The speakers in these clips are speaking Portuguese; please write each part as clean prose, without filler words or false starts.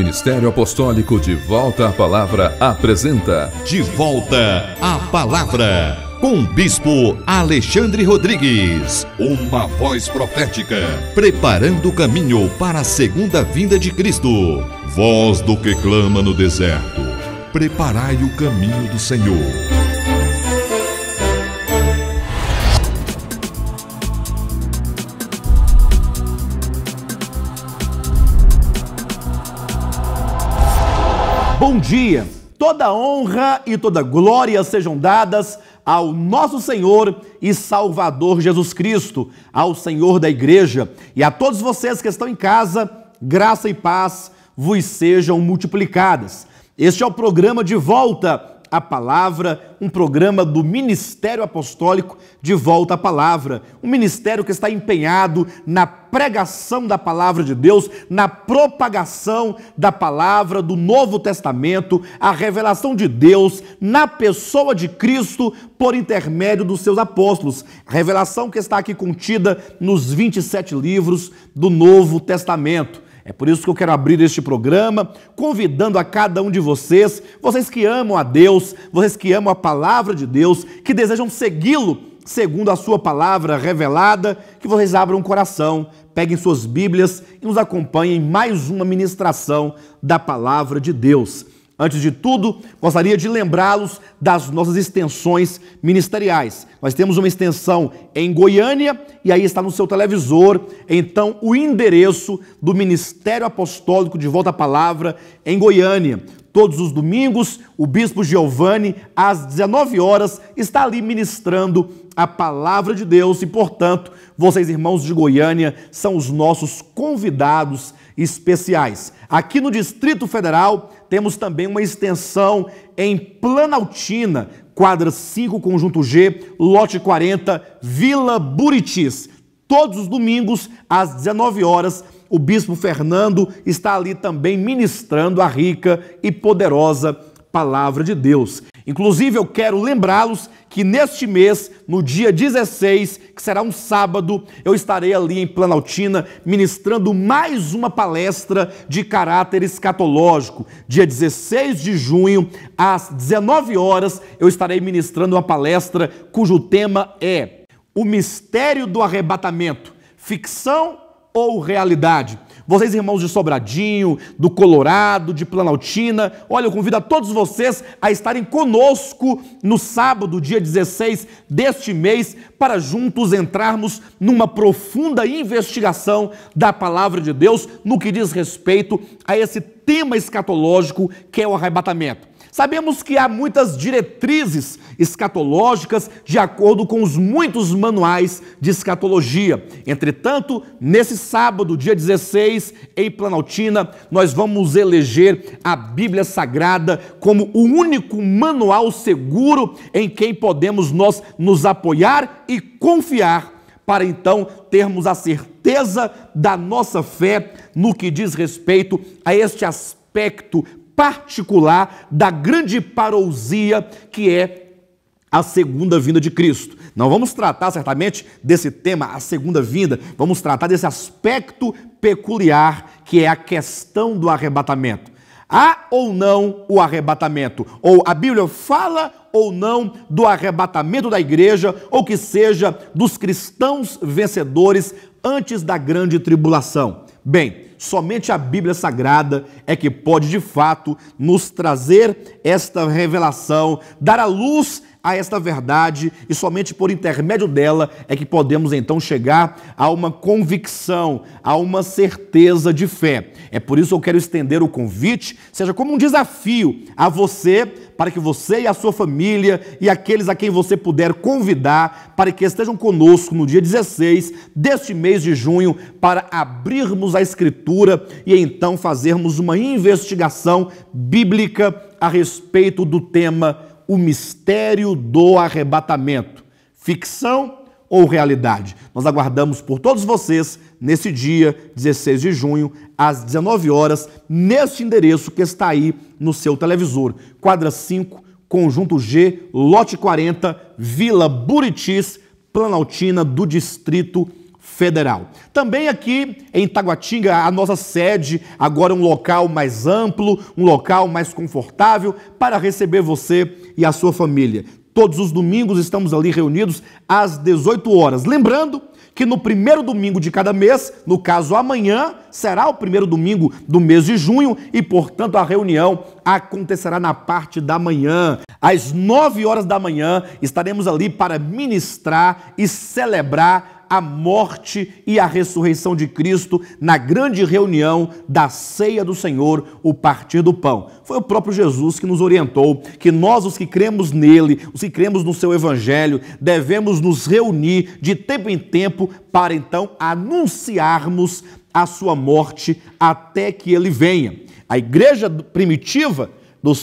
Ministério Apostólico De Volta à Palavra apresenta De Volta à Palavra, com o Bispo Alexandre Rodrigues. Uma voz profética, preparando o caminho para a segunda vinda de Cristo. Voz do que clama no deserto, preparai o caminho do Senhor. Bom dia! Toda honra e toda glória sejam dadas ao nosso Senhor e Salvador Jesus Cristo, ao Senhor da Igreja, e a todos vocês que estão em casa, graça e paz vos sejam multiplicadas. Este é o programa De Volta à Palavra, um programa do Ministério Apostólico De Volta à Palavra, um ministério que está empenhado na pregação da Palavra de Deus, na propagação da Palavra do Novo Testamento, a revelação de Deus na pessoa de Cristo por intermédio dos seus apóstolos. A revelação que está aqui contida nos 27 livros do Novo Testamento. É por isso que eu quero abrir este programa, convidando a cada um de vocês, vocês que amam a Deus, vocês que amam a Palavra de Deus, que desejam segui-lo segundo a sua palavra revelada, que vocês abram o coração, peguem suas Bíblias e nos acompanhem em mais uma ministração da Palavra de Deus. Antes de tudo, gostaria de lembrá-los das nossas extensões ministeriais. Nós temos uma extensão em Goiânia e aí está no seu televisor, então, o endereço do Ministério Apostólico De Volta à Palavra em Goiânia. Todos os domingos, o Bispo Giovanni, às 19 horas, está ali ministrando a Palavra de Deus e, portanto, vocês, irmãos de Goiânia, são os nossos convidados especiais. Aqui no Distrito Federal, temos também uma extensão em Planaltina, quadra 5, conjunto G, lote 40, Vila Buritis. Todos os domingos, às 19 horas, o Bispo Fernando está ali também ministrando a rica e poderosa Palavra de Deus. Inclusive, eu quero lembrá-los que neste mês, no dia 16, que será um sábado, eu estarei ali em Planaltina ministrando mais uma palestra de caráter escatológico. Dia 16 de junho, às 19 horas, eu estarei ministrando uma palestra cujo tema é o mistério do arrebatamento, ficção ou realidade? Vocês, irmãos de Sobradinho, do Colorado, de Planaltina, olha, eu convido a todos vocês a estarem conosco no sábado, dia 16 deste mês, para juntos entrarmos numa profunda investigação da Palavra de Deus no que diz respeito a esse tema escatológico que é o arrebatamento. Sabemos que há muitas diretrizes escatológicas de acordo com os muitos manuais de escatologia. Entretanto, nesse sábado, dia 16, em Planaltina, nós vamos eleger a Bíblia Sagrada como o único manual seguro em quem podemos nós nos apoiar e confiar para então termos a certeza da nossa fé no que diz respeito a este aspecto particular da grande parousia que é a segunda vinda de Cristo. Não vamos tratar certamente desse tema, a segunda vinda, vamos tratar desse aspecto peculiar que é a questão do arrebatamento. Há ou não o arrebatamento? Ou a Bíblia fala ou não do arrebatamento da igreja, ou que seja dos cristãos vencedores antes da grande tribulação? Bem, somente a Bíblia Sagrada é que pode, de fato, nos trazer esta revelação, dar à luz a esta verdade, e somente por intermédio dela é que podemos então chegar a uma convicção, a uma certeza de fé. É por isso que eu quero estender o convite, seja como um desafio a você, para que você e a sua família e aqueles a quem você puder convidar, para que estejam conosco no dia 16 deste mês de junho, para abrirmos a Escritura e então fazermos uma investigação bíblica a respeito do tema o mistério do arrebatamento, ficção ou realidade. Nós aguardamos por todos vocês nesse dia 16 de junho, às 19 horas, neste endereço que está aí no seu televisor. Quadra 5, conjunto G, lote 40, Vila Buritis, Planaltina, do Distrito federal. Também aqui em Taguatinga, a nossa sede, agora um local mais amplo, um local mais confortável para receber você e a sua família. Todos os domingos estamos ali reunidos às 18 horas. Lembrando que no primeiro domingo de cada mês, no caso amanhã, será o primeiro domingo do mês de junho e, portanto, a reunião acontecerá na parte da manhã. Às 9 horas da manhã, estaremos ali para ministrar e celebrar a morte e a ressurreição de Cristo na grande reunião da ceia do Senhor, o partir do pão. Foi o próprio Jesus que nos orientou que nós, os que cremos nele, os que cremos no seu evangelho, devemos nos reunir de tempo em tempo para então anunciarmos a sua morte até que ele venha. A igreja primitiva do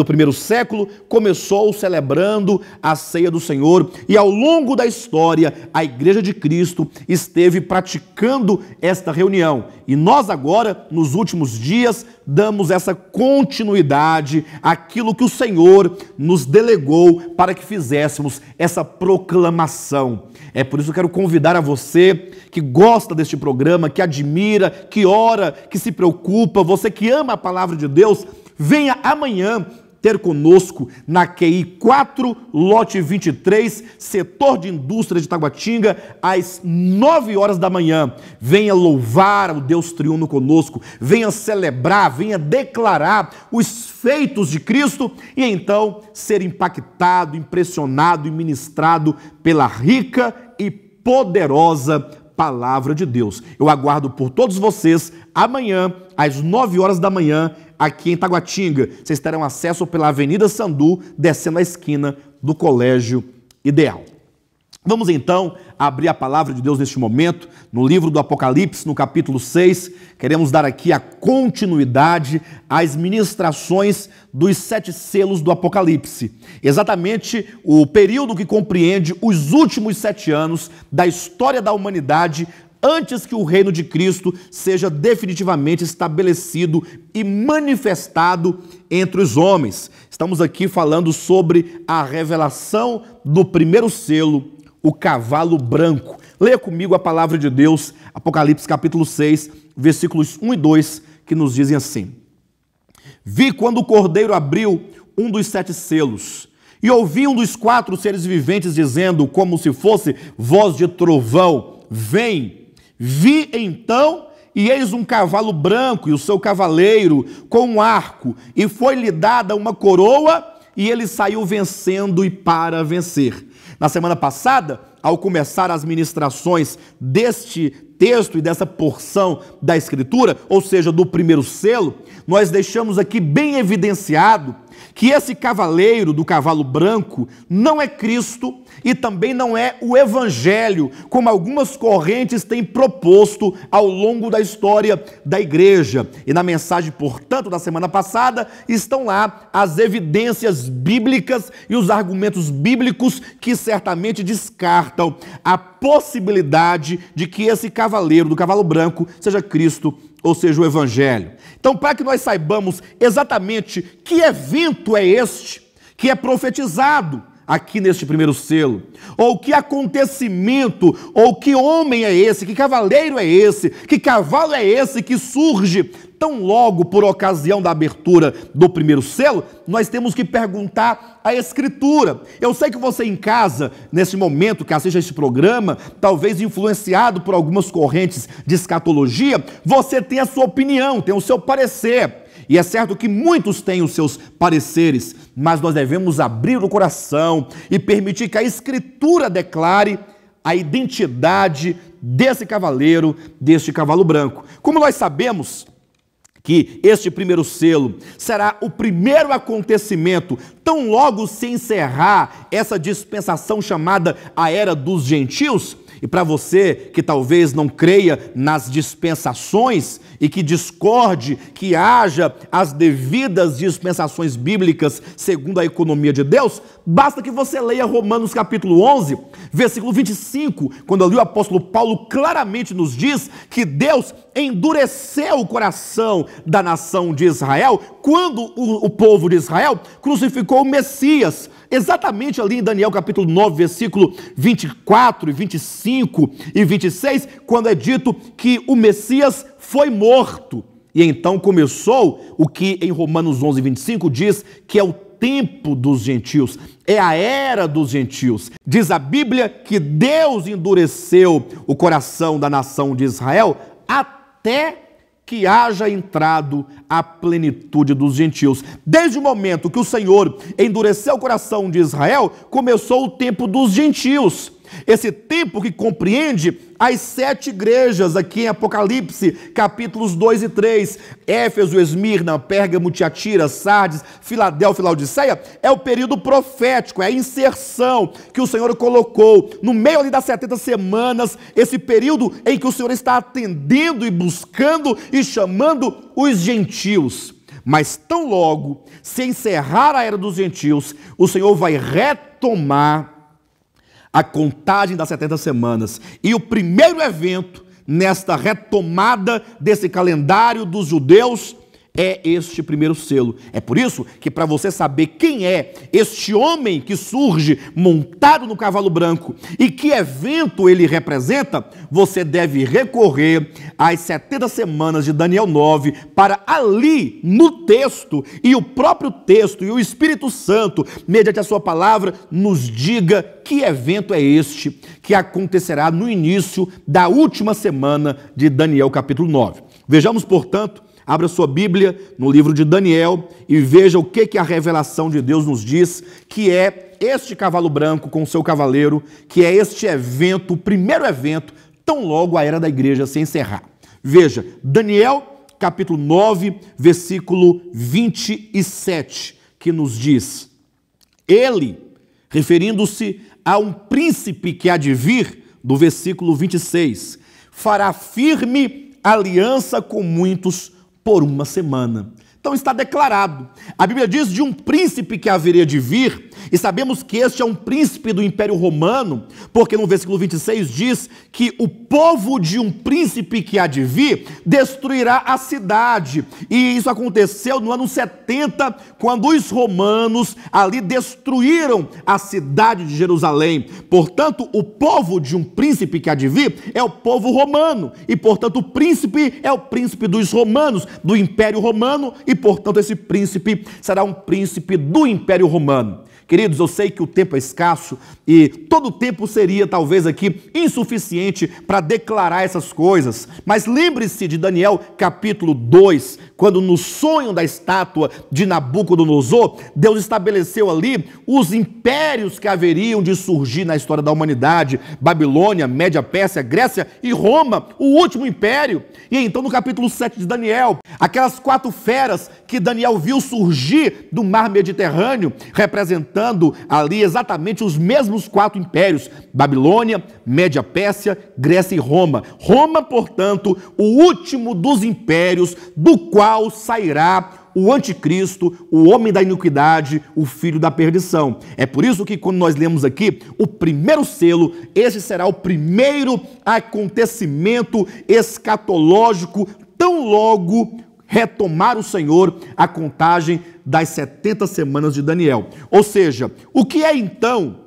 primeiro século, começou celebrando a ceia do Senhor e ao longo da história a Igreja de Cristo esteve praticando esta reunião. E nós agora, nos últimos dias, damos essa continuidade àquilo que o Senhor nos delegou para que fizéssemos essa proclamação. É por isso que eu quero convidar a você que gosta deste programa, que admira, que ora, que se preocupa, você que ama a palavra de Deus, venha amanhã ter conosco na QI 4, lote 23, setor de indústria de Taguatinga, às 9 horas da manhã. Venha louvar o Deus triuno conosco, venha celebrar, venha declarar os feitos de Cristo e então ser impactado, impressionado e ministrado pela rica e poderosa palavra de Deus. Eu aguardo por todos vocês amanhã, às 9 horas da manhã, aqui em Taguatinga. Vocês terão acesso pela Avenida Sandu, descendo a esquina do Colégio Ideal. Vamos então abrir a palavra de Deus neste momento, no livro do Apocalipse, no capítulo 6. Queremos dar aqui a continuidade às ministrações dos 7 selos do Apocalipse. Exatamente o período que compreende os últimos 7 anos da história da humanidade, antes que o reino de Cristo seja definitivamente estabelecido e manifestado entre os homens. Estamos aqui falando sobre a revelação do primeiro selo, o cavalo branco. Leia comigo a palavra de Deus, Apocalipse capítulo 6, versículos 1 e 2, que nos dizem assim: Vi quando o Cordeiro abriu um dos 7 selos, e ouvi um dos 4 seres viventes dizendo, como se fosse voz de trovão, vem. Vi então, e eis um cavalo branco e o seu cavaleiro com um arco, e foi-lhe dada uma coroa, e ele saiu vencendo e para vencer. Na semana passada, ao começar as ministrações deste texto e dessa porção da Escritura, ou seja, do primeiro selo, nós deixamos aqui bem evidenciado que esse cavaleiro do cavalo branco não é Cristo e também não é o Evangelho, como algumas correntes têm proposto ao longo da história da igreja. E na mensagem, portanto, da semana passada, estão lá as evidências bíblicas e os argumentos bíblicos que certamente descartam a possibilidade de que esse cavaleiro do cavalo branco seja Cristo, ou seja, o Evangelho. Então, para que nós saibamos exatamente que evento é este que é profetizado aqui neste primeiro selo, ou que acontecimento, ou que homem é esse, que cavaleiro é esse, que cavalo é esse que surge tão logo por ocasião da abertura do primeiro selo, nós temos que perguntar à Escritura. Eu sei que você em casa, nesse momento que assiste a este programa, talvez influenciado por algumas correntes de escatologia, você tem a sua opinião, tem o seu parecer. E é certo que muitos têm os seus pareceres, mas nós devemos abrir o coração e permitir que a Escritura declare a identidade desse cavaleiro, deste cavalo branco. Como nós sabemos que este primeiro selo será o primeiro acontecimento, tão logo se encerrar essa dispensação chamada a Era dos Gentios. E para você que talvez não creia nas dispensações e que discorde que haja as devidas dispensações bíblicas segundo a economia de Deus, basta que você leia Romanos capítulo 11, versículo 25, quando ali o apóstolo Paulo claramente nos diz que Deus endureceu o coração da nação de Israel quando o povo de Israel crucificou o Messias. Exatamente ali em Daniel capítulo 9, versículo 24 e 25, 25 e 26, quando é dito que o Messias foi morto. E então começou o que em Romanos 11, 25 diz que é o tempo dos gentios, é a era dos gentios. Diz a Bíblia que Deus endureceu o coração da nação de Israel até que haja entrado a plenitude dos gentios. Desde o momento que o Senhor endureceu o coração de Israel, começou o tempo dos gentios. Esse tempo que compreende as 7 igrejas aqui em Apocalipse, capítulos 2 e 3, Éfeso, Esmirna, Pérgamo, Tiatira, Sardes, Filadélfia e Laodiceia, é o período profético, é a inserção que o Senhor colocou no meio ali das 70 semanas, esse período em que o Senhor está atendendo e buscando e chamando os gentios. Mas tão logo se encerrar a era dos gentios, o Senhor vai retomar a contagem das 70 semanas. E o primeiro evento nesta retomada desse calendário dos judeus é este primeiro selo. É por isso que, para você saber quem é este homem que surge montado no cavalo branco e que evento ele representa, você deve recorrer às 70 semanas de Daniel 9 para ali no texto, e o próprio texto e o Espírito Santo, mediante a sua palavra, nos diga que evento é este que acontecerá no início da última semana de Daniel capítulo 9. Vejamos, portanto, abra sua Bíblia no livro de Daniel e veja o que a revelação de Deus nos diz, que é este cavalo branco com o seu cavaleiro, que é este evento, o primeiro evento, tão logo a era da igreja se encerrar. Veja, Daniel, capítulo 9, versículo 27, que nos diz: ele, referindo-se a um príncipe que há de vir, do versículo 26, fará firme aliança com muitos por uma semana. Então está declarado. A Bíblia diz de um príncipe que haveria de vir, e sabemos que este é um príncipe do Império Romano, porque no versículo 26 diz que o povo de um príncipe que há de vir destruirá a cidade. E isso aconteceu no ano 70, quando os romanos ali destruíram a cidade de Jerusalém. Portanto, o povo de um príncipe que há de vir é o povo romano, e portanto o príncipe é o príncipe dos romanos, do Império Romano, e portanto esse príncipe será um príncipe do Império Romano. Queridos, eu sei que o tempo é escasso e todo o tempo seria talvez aqui insuficiente para declarar essas coisas, mas lembre-se de Daniel capítulo 2, quando no sonho da estátua de Nabucodonosor, Deus estabeleceu ali os impérios que haveriam de surgir na história da humanidade: Babilônia, Média Pérsia, Grécia e Roma, o último império. E então no capítulo 7 de Daniel, aquelas 4 feras que Daniel viu surgir do mar Mediterrâneo, representando ali exatamente os mesmos 4 impérios: Babilônia, Média Pérsia, Grécia e Roma. Roma, portanto, o último dos impérios, do qual sairá o anticristo, o homem da iniquidade, o filho da perdição. É por isso que quando nós lemos aqui o primeiro selo, esse será o primeiro acontecimento escatológico, tão logo retomar o Senhor a contagem das 70 semanas de Daniel. Ou seja, o que é então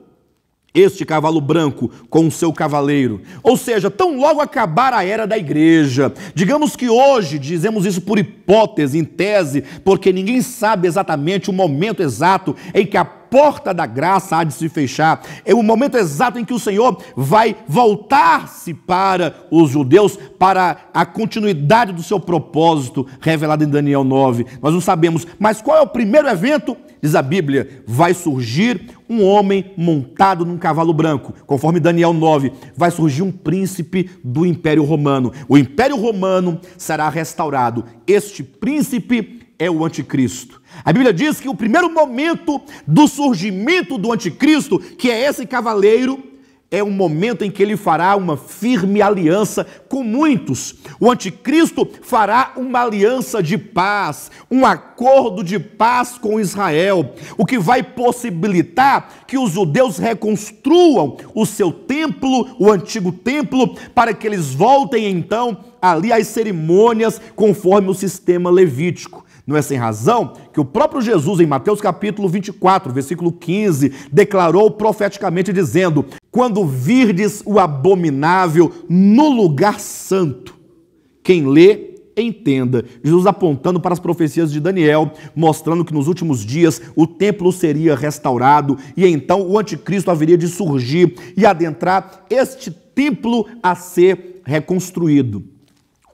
este cavalo branco com o seu cavaleiro? Ou seja, tão logo acabar a era da igreja, digamos que hoje, dizemos isso por hipótese, em tese, porque ninguém sabe exatamente o momento exato em que a porta da graça há de se fechar, é o momento exato em que o Senhor vai voltar-se para os judeus, para a continuidade do seu propósito revelado em Daniel 9. Nós não sabemos, mas qual é o primeiro evento? Diz a Bíblia: vai surgir um homem montado num cavalo branco. Conforme Daniel 9, vai surgir um príncipe do Império Romano. O Império Romano será restaurado. Este príncipe é o anticristo. A Bíblia diz que o primeiro momento do surgimento do anticristo, que é esse cavaleiro, é um momento em que ele fará uma firme aliança com muitos. O anticristo fará uma aliança de paz, um acordo de paz com Israel, o que vai possibilitar que os judeus reconstruam o seu templo, o antigo templo, para que eles voltem então ali às cerimônias conforme o sistema levítico. Não é sem razão que o próprio Jesus, em Mateus capítulo 24, versículo 15, declarou profeticamente dizendo: quando virdes o abominável no lugar santo. Quem lê, entenda. Jesus apontando para as profecias de Daniel, mostrando que nos últimos dias o templo seria restaurado e então o anticristo haveria de surgir e adentrar este templo a ser reconstruído.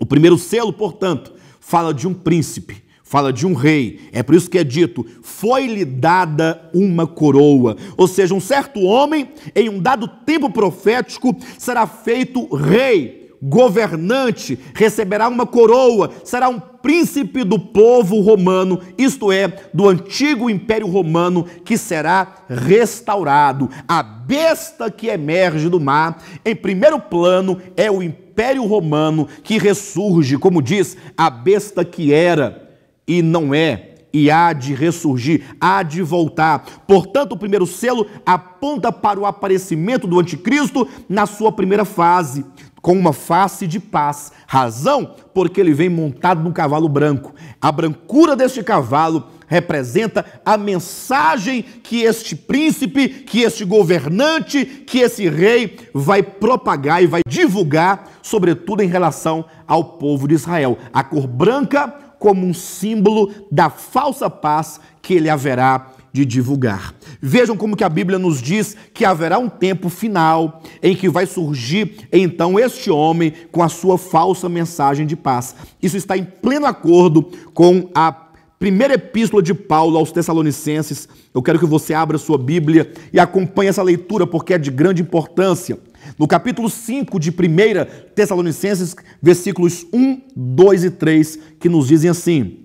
O primeiro selo, portanto, fala de um príncipe, fala de um rei. É por isso que é dito, foi-lhe dada uma coroa. Ou seja, um certo homem, em um dado tempo profético, será feito rei, governante, receberá uma coroa, será um príncipe do povo romano, isto é, do antigo Império Romano, que será restaurado. A besta que emerge do mar, em primeiro plano, é o Império Romano que ressurge, como diz, a besta que era e não é, e há de ressurgir, há de voltar. Portanto, o primeiro selo aponta para o aparecimento do anticristo na sua primeira fase, com uma face de paz. Razão porque ele vem montado num cavalo branco. A brancura deste cavalo representa a mensagem que este príncipe, que este governante, que esse rei vai propagar e vai divulgar, sobretudo em relação ao povo de Israel. A cor branca como um símbolo da falsa paz que ele haverá de divulgar. Vejam como que a Bíblia nos diz que haverá um tempo final em que vai surgir então este homem com a sua falsa mensagem de paz. Isso está em pleno acordo com a primeira epístola de Paulo aos Tessalonicenses. Eu quero que você abra sua Bíblia e acompanhe essa leitura porque é de grande importância. No capítulo 5 de 1 Tessalonicenses, versículos 1, 2 e 3, que nos dizem assim: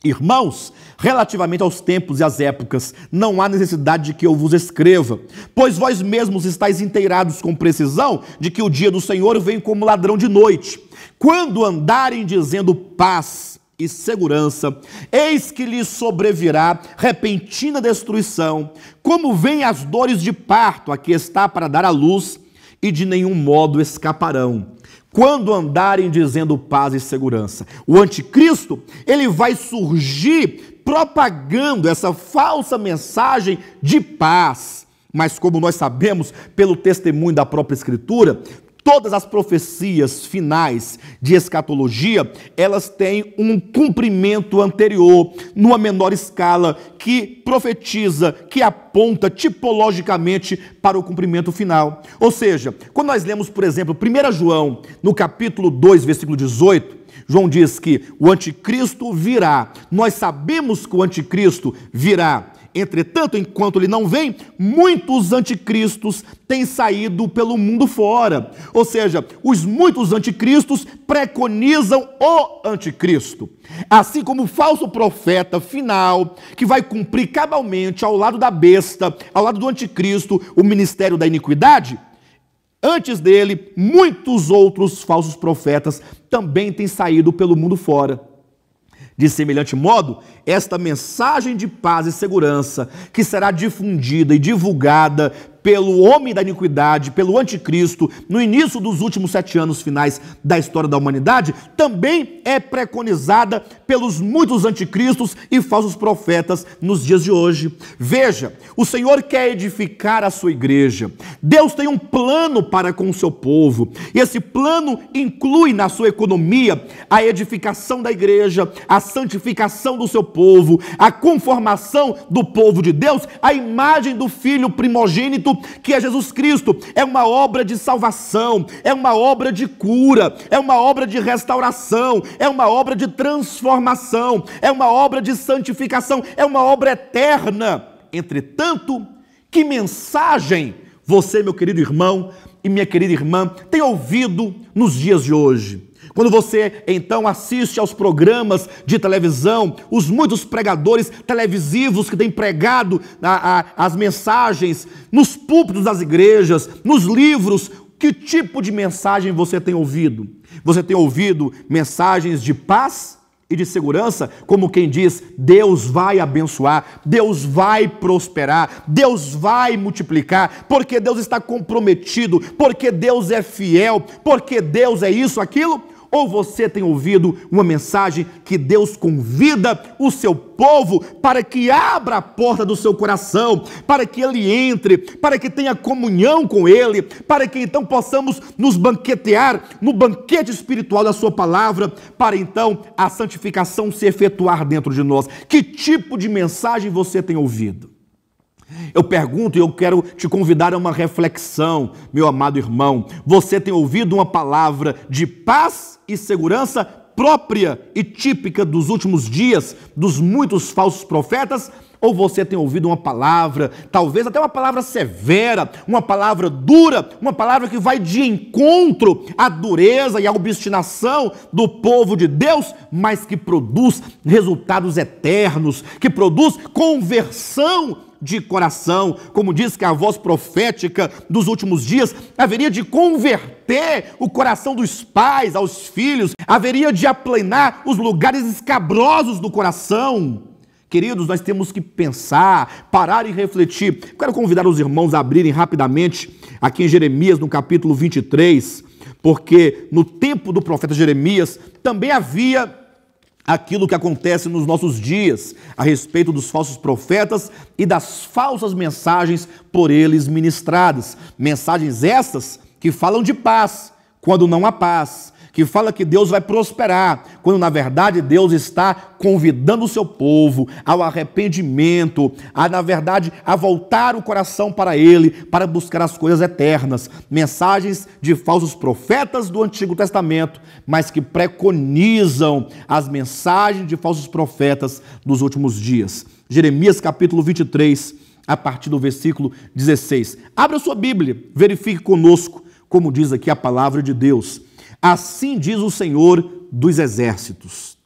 Irmãos, relativamente aos tempos e às épocas, não há necessidade de que eu vos escreva, pois vós mesmos estáis inteirados com precisão de que o dia do Senhor vem como ladrão de noite. Quando andarem dizendo paz e segurança, eis que lhes sobrevirá repentina destruição, como vêm as dores de parto a que está para dar à luz, e de nenhum modo escaparão. Quando andarem dizendo paz e segurança, o anticristo, ele vai surgir propagando essa falsa mensagem de paz. Mas como nós sabemos, pelo testemunho da própria Escritura, todas as profecias finais de escatologia, elas têm um cumprimento anterior, numa menor escala, que profetiza, que aponta tipologicamente para o cumprimento final. Ou seja, quando nós lemos, por exemplo, 1 João, no capítulo 2, versículo 18, João diz que o anticristo virá. Nós sabemos que o anticristo virá. Entretanto, enquanto ele não vem, muitos anticristos têm saído pelo mundo fora. Ou seja, os muitos anticristos preconizam o anticristo. Assim como o falso profeta final, que vai cumprir cabalmente ao lado da besta, ao lado do anticristo, o ministério da iniquidade, antes dele, muitos outros falsos profetas também têm saído pelo mundo fora. De semelhante modo, esta mensagem de paz e segurança, que será difundida e divulgada pelo homem da iniquidade, pelo anticristo, no início dos últimos 7 anos finais da história da humanidade, também é preconizada pelos muitos anticristos e falsos profetas nos dias de hoje. Veja, o Senhor quer edificar a sua igreja. Deus tem um plano para com o seu povo, e esse plano inclui na sua economia a edificação da igreja, a santificação do seu povo, a conformação do povo de Deus, a imagem do Filho primogênito, que é Jesus Cristo. É uma obra de salvação, é uma obra de cura, é uma obra de restauração, é uma obra de transformação, é uma obra de santificação, é uma obra eterna. Entretanto, que mensagem você, meu querido irmão e minha querida irmã, tem ouvido nos dias de hoje? Quando você, então, assiste aos programas de televisão, os muitos pregadores televisivos que têm pregado as mensagens nos púlpitos das igrejas, nos livros, que tipo de mensagem você tem ouvido? Você tem ouvido mensagens de paz e de segurança, como quem diz, Deus vai abençoar, Deus vai prosperar, Deus vai multiplicar, porque Deus está comprometido, porque Deus é fiel, porque Deus é isso, aquilo? Ou você tem ouvido uma mensagem que Deus convida o seu povo para que abra a porta do seu coração, para que ele entre, para que tenha comunhão com ele, para que então possamos nos banquetear no banquete espiritual da sua palavra, para então a santificação se efetuar dentro de nós? Que tipo de mensagem você tem ouvido? Eu pergunto e eu quero te convidar a uma reflexão, meu amado irmão. Você tem ouvido uma palavra de paz e segurança própria e típica dos últimos dias, dos muitos falsos profetas? Ou você tem ouvido uma palavra, talvez até uma palavra severa, uma palavra dura, uma palavra que vai de encontro à dureza e à obstinação do povo de Deus, mas que produz resultados eternos, que produz conversão de coração, como diz que a voz profética dos últimos dias haveria de converter o coração dos pais aos filhos, haveria de aplanar os lugares escabrosos do coração. Queridos, nós temos que pensar, parar e refletir. Quero convidar os irmãos a abrirem rapidamente aqui em Jeremias, no capítulo 23, porque no tempo do profeta Jeremias também havia aquilo que acontece nos nossos dias a respeito dos falsos profetas e das falsas mensagens por eles ministradas. Mensagens essas que falam de paz quando não há paz, que fala que Deus vai prosperar, quando na verdade Deus está convidando o seu povo ao arrependimento, na verdade, a voltar o coração para Ele, para buscar as coisas eternas. Mensagens de falsos profetas do Antigo Testamento, mas que preconizam as mensagens de falsos profetas dos últimos dias. Jeremias capítulo 23, a partir do versículo 16. Abra sua Bíblia, verifique conosco, como diz aqui a palavra de Deus. Assim diz o Senhor dos Exércitos: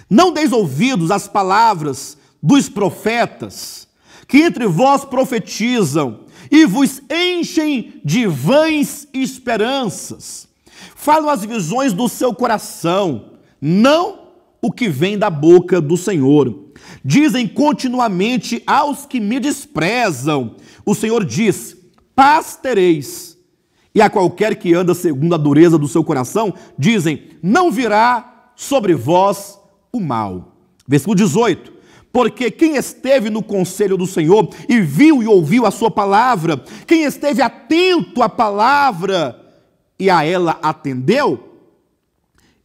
não deis ouvidos às palavras dos profetas, que entre vós profetizam e vos enchem de vãs esperanças. Falam as visões do seu coração, não o que vem da boca do Senhor. Dizem continuamente aos que me desprezam: o Senhor diz, paz tereis. E a qualquer que anda segundo a dureza do seu coração, dizem, não virá sobre vós o mal. Versículo 18. Porque quem esteve no conselho do Senhor e viu e ouviu a sua palavra, quem esteve atento à palavra e a ela atendeu,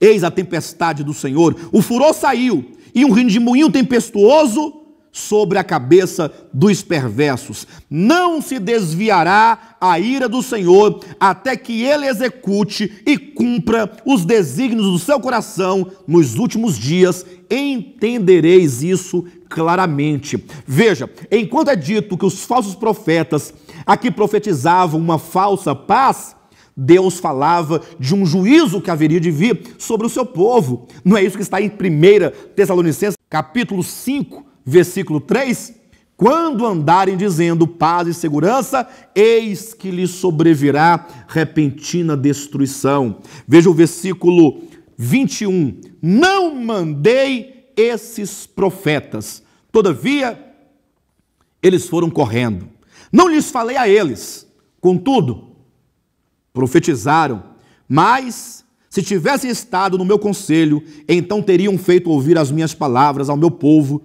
eis a tempestade do Senhor, o furor saiu, e um redemoinho tempestuoso sobre a cabeça dos perversos. Não se desviará a ira do Senhor até que ele execute e cumpra os desígnios do seu coração nos últimos dias. Entendereis isso claramente. Veja, enquanto é dito que os falsos profetas aqui profetizavam uma falsa paz, Deus falava de um juízo que haveria de vir sobre o seu povo. Não é isso que está em 1 Tessalonicenses, capítulo 5, versículo 3? Quando andarem dizendo paz e segurança, eis que lhes sobrevirá repentina destruição. Veja o versículo 21. Não mandei esses profetas, todavia eles foram correndo. Não lhes falei a eles, contudo, profetizaram, mas se tivessem estado no meu conselho, então teriam feito ouvir as minhas palavras ao meu povo,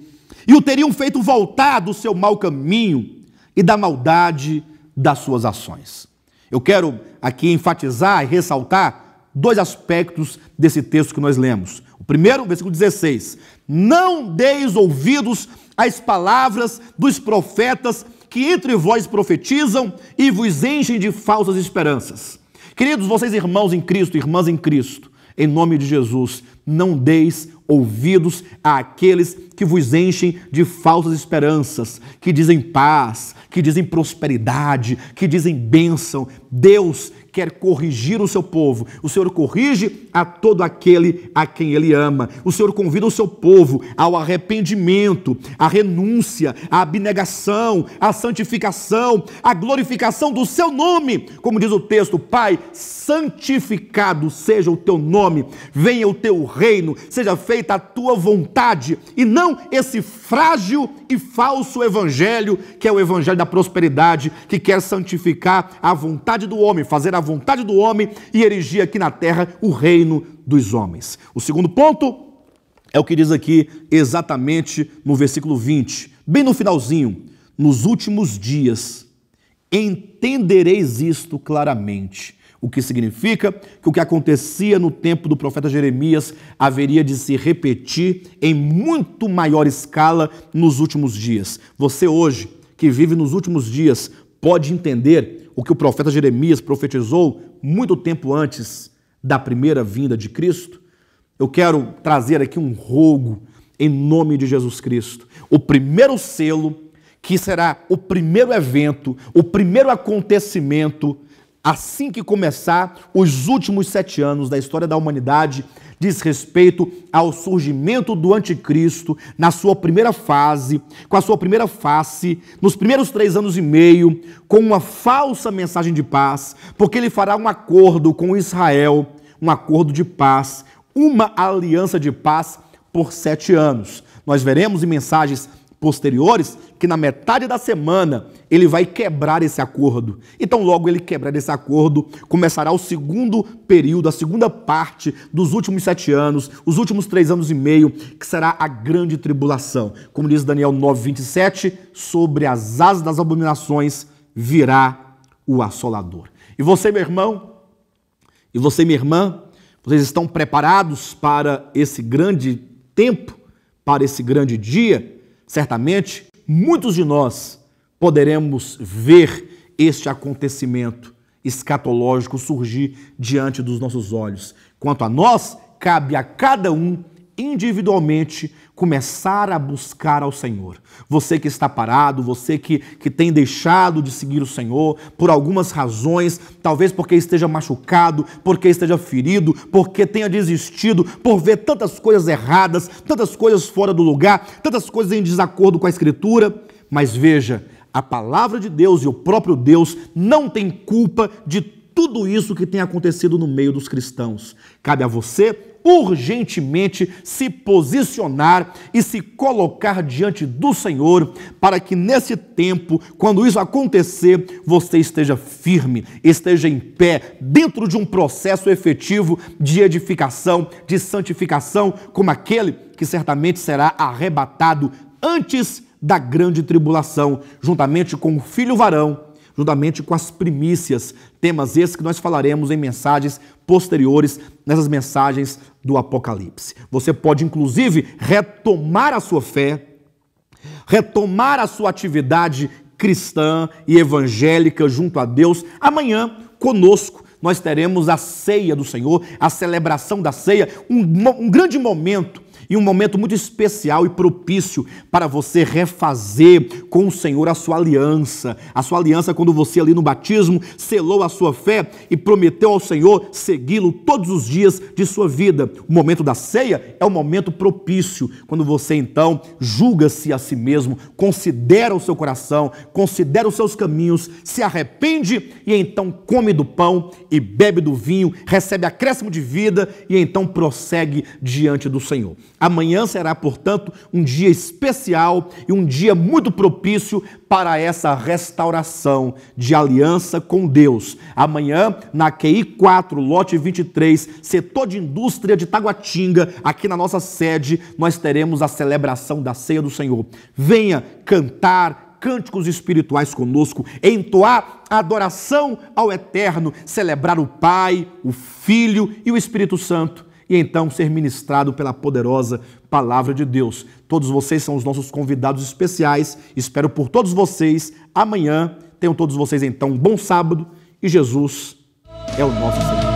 e o teriam feito voltar do seu mau caminho e da maldade das suas ações. Eu quero aqui enfatizar e ressaltar dois aspectos desse texto que nós lemos. O primeiro, versículo 16. Não deis ouvidos às palavras dos profetas que entre vós profetizam e vos enchem de falsas esperanças. Queridos, vocês irmãos em Cristo, irmãs em Cristo, em nome de Jesus, não deis ouvidos àqueles que vos enchem de falsas esperanças, que dizem paz, que dizem prosperidade, que dizem bênção. Deus quer corrigir o seu povo. O Senhor corrige a todo aquele a quem Ele ama. O Senhor convida o seu povo ao arrependimento, à renúncia, à abnegação, à santificação, à glorificação do seu nome. Como diz o texto, Pai, santificado seja o teu nome, venha o teu reino, seja feito feita a tua vontade, e não esse frágil e falso evangelho, que é o evangelho da prosperidade, que quer santificar a vontade do homem, fazer a vontade do homem e erigir aqui na terra o reino dos homens. O segundo ponto é o que diz aqui exatamente no versículo 20, bem no finalzinho: nos últimos dias entendereis isto claramente. O que significa que o que acontecia no tempo do profeta Jeremias haveria de se repetir em muito maior escala nos últimos dias. Você hoje, que vive nos últimos dias, pode entender o que o profeta Jeremias profetizou muito tempo antes da primeira vinda de Cristo? Eu quero trazer aqui um rogo em nome de Jesus Cristo. O primeiro selo, que será o primeiro evento, o primeiro acontecimento, assim que começar os últimos 7 anos da história da humanidade, diz respeito ao surgimento do anticristo na sua primeira fase, com a sua primeira face, nos primeiros 3 anos e meio, com uma falsa mensagem de paz, porque ele fará um acordo com Israel, um acordo de paz, uma aliança de paz por 7 anos. Nós veremos em mensagens posteriores que na metade da semana ele vai quebrar esse acordo. Então, logo ele quebrar esse acordo, começará o segundo período, a segunda parte dos últimos 7 anos, os últimos 3 anos e meio, que será a grande tribulação. Como diz Daniel 9:27, sobre as asas das abominações virá o assolador. E você, meu irmão, e você, minha irmã, vocês estão preparados para esse grande tempo, para esse grande dia? Certamente, muitos de nós poderemos ver este acontecimento escatológico surgir diante dos nossos olhos. Quanto a nós, cabe a cada um individualmente começar a buscar ao Senhor. Você que está parado, você que tem deixado de seguir o Senhor por algumas razões, talvez porque esteja machucado, porque esteja ferido, porque tenha desistido, por ver tantas coisas erradas, tantas coisas fora do lugar, tantas coisas em desacordo com a Escritura. Mas veja, a palavra de Deus e o próprio Deus não tem culpa de tudo isso que tem acontecido no meio dos cristãos. Cabe a você urgentemente se posicionar e se colocar diante do Senhor, para que nesse tempo, quando isso acontecer, você esteja firme, esteja em pé, dentro de um processo efetivo de edificação, de santificação, como aquele que certamente será arrebatado antes da grande tribulação, juntamente com o filho varão, juntamente com as primícias, temas esses que nós falaremos em mensagens posteriores, nessas mensagens do Apocalipse. Você pode, inclusive, retomar a sua fé, retomar a sua atividade cristã e evangélica junto a Deus. Amanhã, conosco, nós teremos a ceia do Senhor, a celebração da ceia, um grande momento, e um momento muito especial e propício para você refazer com o Senhor a sua aliança. A sua aliança quando você ali no batismo selou a sua fé e prometeu ao Senhor segui-lo todos os dias de sua vida. O momento da ceia é um momento propício, quando você então julga-se a si mesmo, considera o seu coração, considera os seus caminhos, se arrepende e então come do pão e bebe do vinho, recebe acréscimo de vida e então prossegue diante do Senhor. Amanhã será, portanto, um dia especial e um dia muito propício para essa restauração de aliança com Deus. Amanhã, na QI 4, lote 23, setor de indústria de Taguatinga, aqui na nossa sede, nós teremos a celebração da ceia do Senhor. Venha cantar cânticos espirituais conosco, entoar a adoração ao Eterno, celebrar o Pai, o Filho e o Espírito Santo, e então ser ministrado pela poderosa palavra de Deus. Todos vocês são os nossos convidados especiais. Espero por todos vocês amanhã. Tenham todos vocês então um bom sábado e Jesus é o nosso Senhor.